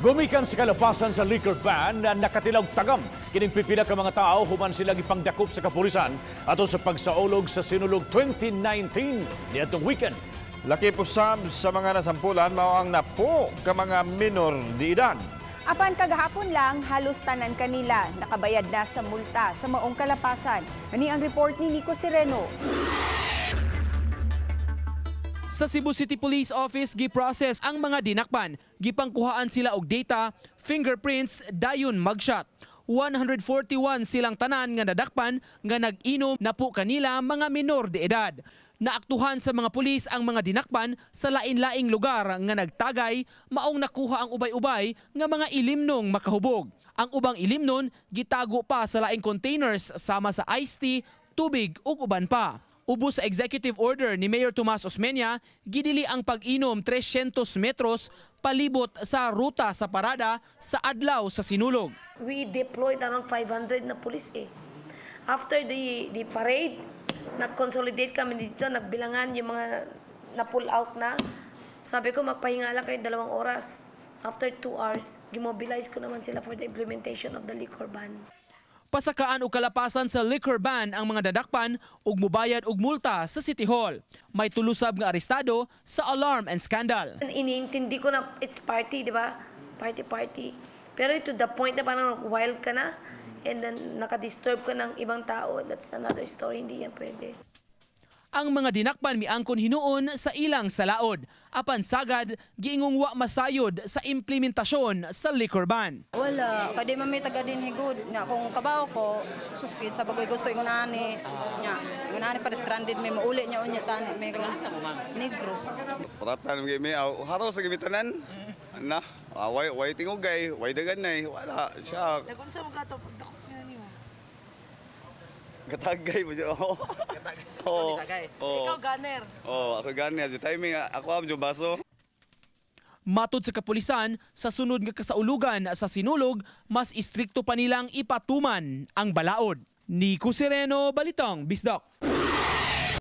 Gumikan sa kalapasan sa liquor ban na nakatilaw tagam. Kining pipila ka mga tao human sila gipangdakop sa kapulisan ato sa pagsaulog sa Sinulog 2019 niadtong weekend. Laki pusab sa mga nasampulan mao ang napo ka mga minor di edad. Apan kagahapon lang halos tanan kanila nakabayad na sa multa sa maong kalapasan. Ani ang report ni Nico Sireno. Sa Cebu City Police Office gi-process ang mga dinakpan. Gipangkuhaan sila og data, fingerprints, dayon mugshot. 141 silang tanan nga nadakpan nga nag-inom na po kanila mga minor de edad. Naaktuhan sa mga pulis ang mga dinakpan sa lain-laing lugar nga nagtagay, maong nakuha ang ubay-ubay nga mga ilimnong makahubog. Ang ubang ilimnon gitago pa sa laing containers sama sa iced tea, tubig ug uban pa. Ubos sa executive order ni Mayor Tomas Osmeña, gidili ang pag-inom 300 metros palibot sa ruta sa parada sa adlaw sa Sinulog. We deployed around 500 na pulis eh. After the parade, nag-consolidate kami dito, nagbilangan yung mga na-pull out na. Sabi ko magpahinga lang kayo 2 oras. After 2 hours, gimobilize ko naman sila for the implementation of the liquor ban. Pasakaan o kalapasan sa liquor ban ang mga dadakpan ug mubayad og multa sa City Hall. May tulusab nga arestado sa alarm and scandal. Iniintindi ko na it's party, di ba? Party. Pero to the point na parang wild ka na and then nakadisturb ka ng ibang tao, that's another story, hindi yan pwede. Ang mga dinakpan miangkon hinuon sa ilang salaod. Apan sagad, giingong wa masayod sa implementasyon sa liquor ban. Wala, kadi man may taga din higud. Nya kung kabaw ko, suskid sa bagoy gusto ingunani. Nya, ingunani pa stranded may mauli nya unya tani may Negros. Patatan mi haro sa gimitanan. Na, way tingugay, way daganay, wala siya. Nagunsa mo gato pagdakop niya nimo. Gatagay mo siya. Oh. Ikaw gunner. Oh, ako gunner. Yung timing, ako am yung baso. Matod sa kapulisan, sa sunod nga kasaulugan sa Sinulog, mas istrikto pa nilang ipatuman ang balaod. Nico Sireno, Balitang Bisdak.